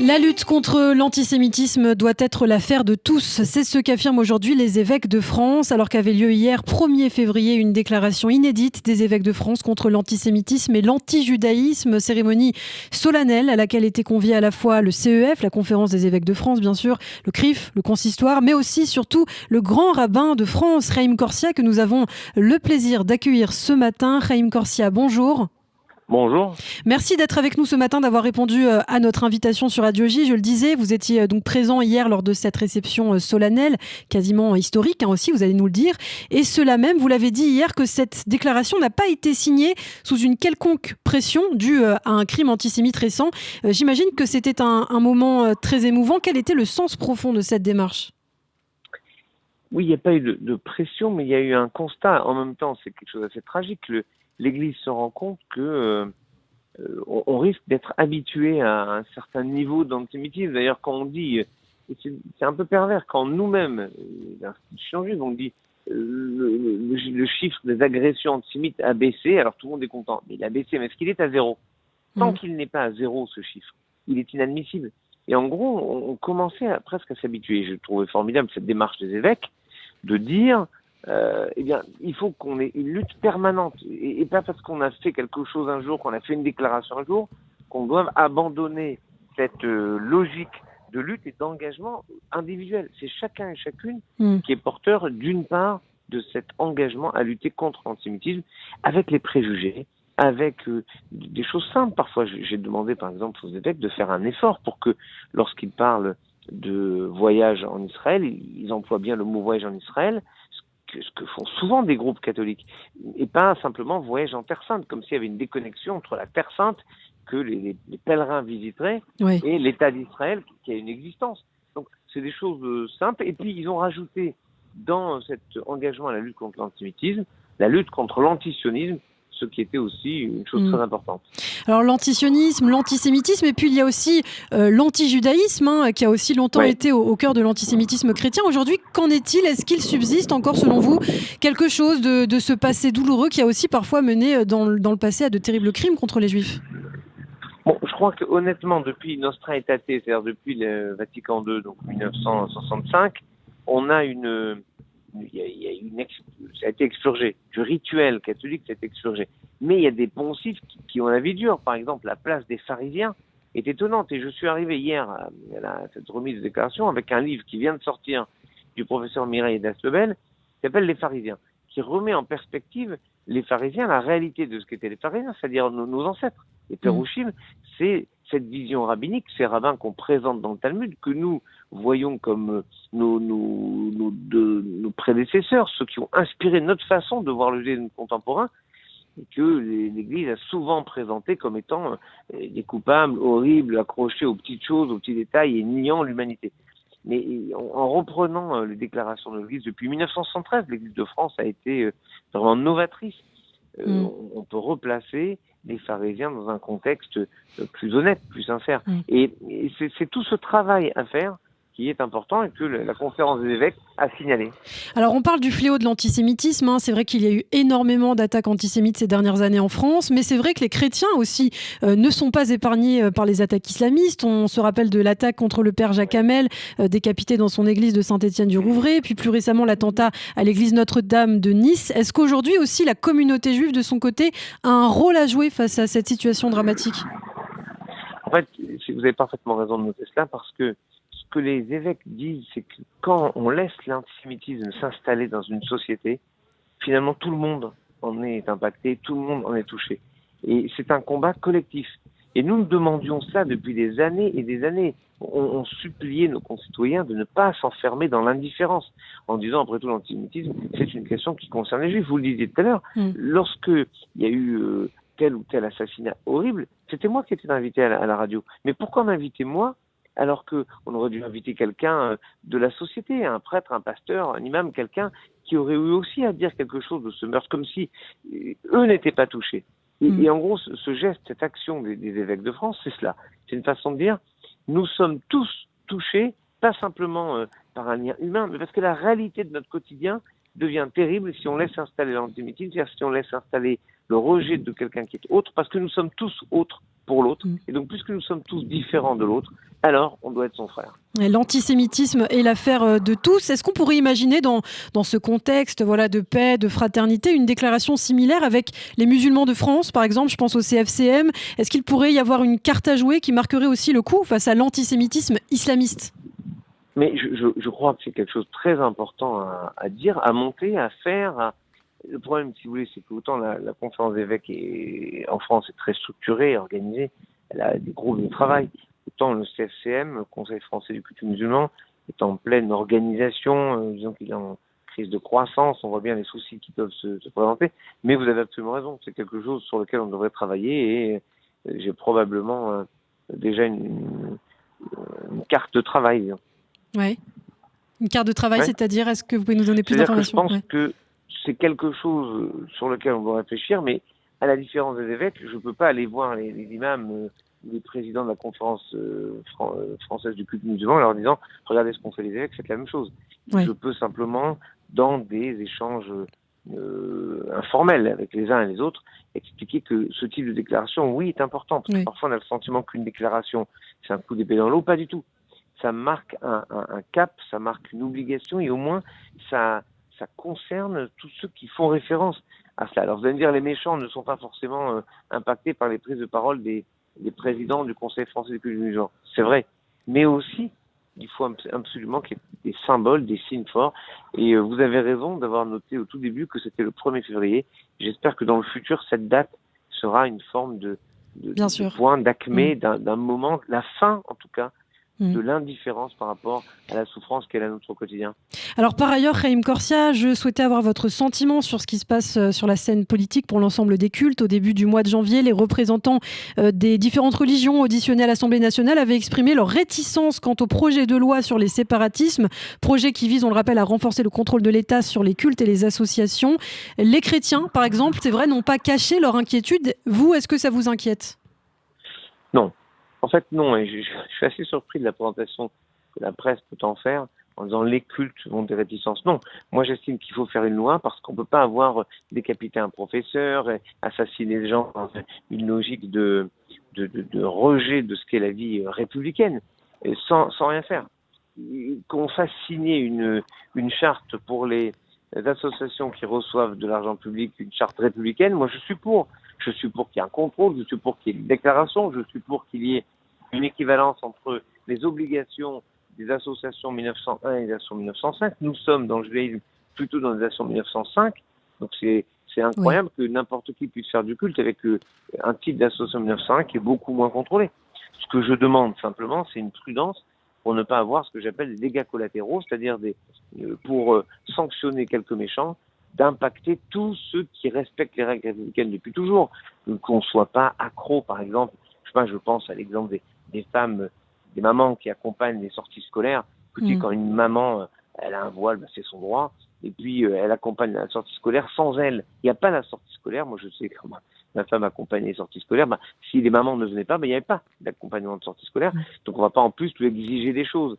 La lutte contre l'antisémitisme doit être l'affaire de tous. C'est ce qu'affirment aujourd'hui les évêques de France, alors qu'avait lieu hier, 1er février, une déclaration inédite des évêques de France contre l'antisémitisme et l'antijudaïsme, cérémonie solennelle à laquelle étaient conviés à la fois le CEF, la conférence des évêques de France bien sûr, le CRIF, le consistoire, mais aussi surtout le grand rabbin de France, Chaim Corsia, que nous avons le plaisir d'accueillir ce matin. Chaim Corsia, bonjour. Bonjour. Merci d'être avec nous ce matin, d'avoir répondu à notre invitation sur Radio J. Je le disais, vous étiez donc présent hier lors de cette réception solennelle, quasiment historique aussi, vous allez nous le dire. Et cela même, vous l'avez dit hier, que cette déclaration n'a pas été signée sous une quelconque pression due à un crime antisémite récent. J'imagine que c'était un moment très émouvant. Quel était le sens profond de cette démarche ? Oui, il n'y a pas eu de pression, mais il y a eu un constat. En même temps, c'est quelque chose d'assez tragique. L'Église se rend compte que on risque d'être habitué à un certain niveau d'antisémitisme. D'ailleurs, quand on dit, et c'est un peu pervers, quand nous-mêmes, l'institution juive, on dit le chiffre des agressions antisémites a baissé, alors tout le monde est content. Mais il a baissé, mais est-ce qu'il est à zéro ? Tant qu'il n'est pas à zéro, ce chiffre, il est inadmissible. Et en gros, on commençait presque à s'habituer. Je trouvais formidable cette démarche des évêques de dire eh bien, il faut qu'on ait une lutte permanente et pas parce qu'on a fait quelque chose un jour, qu'on a fait une déclaration un jour, qu'on doit abandonner cette logique de lutte et d'engagement individuel. C'est chacun et chacune qui est porteur d'une part de cet engagement à lutter contre l'antisémitisme avec les préjugés, avec des choses simples. Parfois, j'ai demandé par exemple aux évêques de faire un effort pour que lorsqu'ils parlent de voyage en Israël, ils emploient bien le mot voyage en Israël, ce que font souvent des groupes catholiques, et pas simplement voyage en Terre Sainte, comme s'il y avait une déconnexion entre la Terre Sainte que les pèlerins visiteraient et l'État d'Israël qui a une existence. Donc c'est des choses simples, et puis ils ont rajouté dans cet engagement à la lutte contre l'antisémitisme, la lutte contre l'antisionisme, ce qui était aussi une chose très importante. Alors l'antisionisme, l'antisémitisme, et puis il y a aussi l'antijudaïsme, qui a aussi longtemps été au cœur de l'antisémitisme chrétien. Aujourd'hui, qu'en est-il ? Est-ce qu'il subsiste encore, selon vous, quelque chose de ce passé douloureux qui a aussi parfois mené dans le passé à de terribles crimes contre les Juifs ? Bon, je crois que honnêtement, depuis Nostra Aetate, c'est-à-dire depuis le Vatican II, donc 1965, on a ça a été expurgé. Du rituel catholique, ça a été expurgé. Mais il y a des poncifs qui ont la vie dure. Par exemple, la place des pharisiens est étonnante. Et je suis arrivé hier à cette remise de déclaration avec un livre qui vient de sortir du professeur Mireille Dastlebel, qui s'appelle Les pharisiens, qui remet en perspective les pharisiens, la réalité de ce qu'étaient les pharisiens, c'est-à-dire nos ancêtres. Les Pérouchim, c'est cette vision rabbinique, ces rabbins qu'on présente dans le Talmud, que nous voyons comme nos prédécesseurs, ceux qui ont inspiré notre façon de voir le judaïsme contemporain, et que l'Église a souvent présenté comme étant des coupables horribles, accrochés aux petites choses, aux petits détails et niant l'humanité. Mais en reprenant les déclarations de l'Église depuis 1973, l'Église de France a été vraiment novatrice. On peut replacer les pharisiens dans un contexte plus honnête, plus sincère. Et c'est tout ce travail à faire qui est important et que la conférence des évêques a signalé. Alors on parle du fléau de l'antisémitisme, c'est vrai qu'il y a eu énormément d'attaques antisémites ces dernières années en France, mais c'est vrai que les chrétiens aussi ne sont pas épargnés par les attaques islamistes. On se rappelle de l'attaque contre le père Jacques Hamel, décapité dans son église de Saint-Étienne-du-Rouvray, puis plus récemment l'attentat à l'église Notre-Dame de Nice. Est-ce qu'aujourd'hui aussi la communauté juive de son côté a un rôle à jouer face à cette situation dramatique ? En fait, vous avez parfaitement raison de noter cela, parce que ce que les évêques disent, c'est que quand on laisse l'antisémitisme s'installer dans une société, finalement tout le monde en est impacté, tout le monde en est touché. Et c'est un combat collectif. Et nous demandions ça depuis des années et des années. On suppliait nos concitoyens de ne pas s'enfermer dans l'indifférence, en disant, après tout, l'antisémitisme, c'est une question qui concerne les Juifs. Vous le disiez tout à l'heure, lorsque il y a eu tel ou tel assassinat horrible, c'était moi qui étais invité à la radio. Mais pourquoi m'inviter moi, alors qu'on aurait dû inviter quelqu'un de la société, un prêtre, un pasteur, un imam, quelqu'un qui aurait eu aussi à dire quelque chose de ce meurtre, comme si eux n'étaient pas touchés. Et en gros, ce geste, cette action des évêques de France, c'est cela. C'est une façon de dire, nous sommes tous touchés, pas simplement par un lien humain, mais parce que la réalité de notre quotidien devient terrible si on laisse installer l'antisémitisme, c'est-à-dire si on laisse installer le rejet de quelqu'un qui est autre, parce que nous sommes tous autres pour l'autre. Et donc, puisque nous sommes tous différents de l'autre, alors on doit être son frère. Et l'antisémitisme est l'affaire de tous. Est-ce qu'on pourrait imaginer dans ce contexte de paix, de fraternité, une déclaration similaire avec les musulmans de France, par exemple? Je pense au CFCM. Est-ce qu'il pourrait y avoir une carte à jouer qui marquerait aussi le coup face à l'antisémitisme islamiste? Mais je crois que c'est quelque chose de très important à dire, à monter, à faire. Le problème, si vous voulez, c'est que autant la conférence des évêques en France est très structurée, organisée, elle a des groupes de travail, autant le CFCM, le Conseil français du culte musulman, est en pleine organisation, disons qu'il est en crise de croissance, on voit bien les soucis qui peuvent se présenter, mais vous avez absolument raison, c'est quelque chose sur lequel on devrait travailler et j'ai probablement déjà une carte de travail. Disons. Oui. Une carte de travail, c'est-à-dire, est-ce que vous pouvez nous donner plus d'informations? Je pense que c'est quelque chose sur lequel on doit réfléchir, mais à la différence des évêques, je ne peux pas aller voir les imams, les présidents de la conférence française du culte musulman en leur disant « Regardez ce qu'ont fait les évêques, faites la même chose ». Je peux simplement, dans des échanges informels avec les uns et les autres, expliquer que ce type de déclaration, oui, est important. Parce que parfois, on a le sentiment qu'une déclaration, c'est un coup d'épée dans l'eau. Pas du tout. Ça marque un cap, ça marque une obligation et au moins, ça concerne tous ceux qui font référence à cela. Alors vous allez me dire, les méchants ne sont pas forcément impactés par les prises de parole des présidents du Conseil français du culte musulman. C'est vrai. Mais aussi, il faut absolument qu'il y ait des symboles, des signes forts. Et vous avez raison d'avoir noté au tout début que c'était le 1er février. J'espère que dans le futur, cette date sera une forme de point d'acmé, d'un moment, la fin en tout cas, de l'indifférence par rapport à la souffrance qu'elle a à notre quotidien. Alors par ailleurs, Raïm Corsia, je souhaitais avoir votre sentiment sur ce qui se passe sur la scène politique pour l'ensemble des cultes. Au début du mois de janvier, les représentants des différentes religions auditionnés à l'Assemblée nationale avaient exprimé leur réticence quant au projet de loi sur les séparatismes, projet qui vise, on le rappelle, à renforcer le contrôle de l'État sur les cultes et les associations. Les chrétiens, par exemple, c'est vrai, n'ont pas caché leur inquiétude. Vous, est-ce que ça vous inquiète? Non. En fait, non, et je suis assez surpris de la présentation que la presse peut en faire en disant les cultes vont des réticences. Non, moi j'estime qu'il faut faire une loi parce qu'on ne peut pas avoir décapité un professeur, assassiner des gens dans une logique de rejet de ce qu'est la vie républicaine, et sans rien faire. Qu'on fasse signer une charte pour les associations qui reçoivent de l'argent public, une charte républicaine, moi je suis pour. Je suis pour qu'il y ait un contrôle, je suis pour qu'il y ait une déclaration, je suis pour qu'il y ait une équivalence entre les obligations des associations 1901 et des associations 1905. Nous sommes dans le judaïsme plutôt dans les associations 1905, donc c'est incroyable que n'importe qui puisse faire du culte avec un type d'association 1905 qui est beaucoup moins contrôlé. Ce que je demande simplement, c'est une prudence pour ne pas avoir ce que j'appelle des dégâts collatéraux, c'est-à-dire pour sanctionner quelques méchants, d'impacter tous ceux qui respectent les règles républicaines depuis toujours, qu'on ne soit pas accro, par exemple, je pense à l'exemple des femmes, des mamans qui accompagnent les sorties scolaires. Quand une maman, elle a un voile, c'est son droit, et puis elle accompagne la sortie scolaire. Sans elle, il n'y a pas la sortie scolaire. Moi, je sais comment ma femme accompagne les sorties scolaires. Si les mamans ne venaient pas, il n'y avait pas d'accompagnement de sortie scolaire. Donc, on ne va pas en plus lui exiger des choses.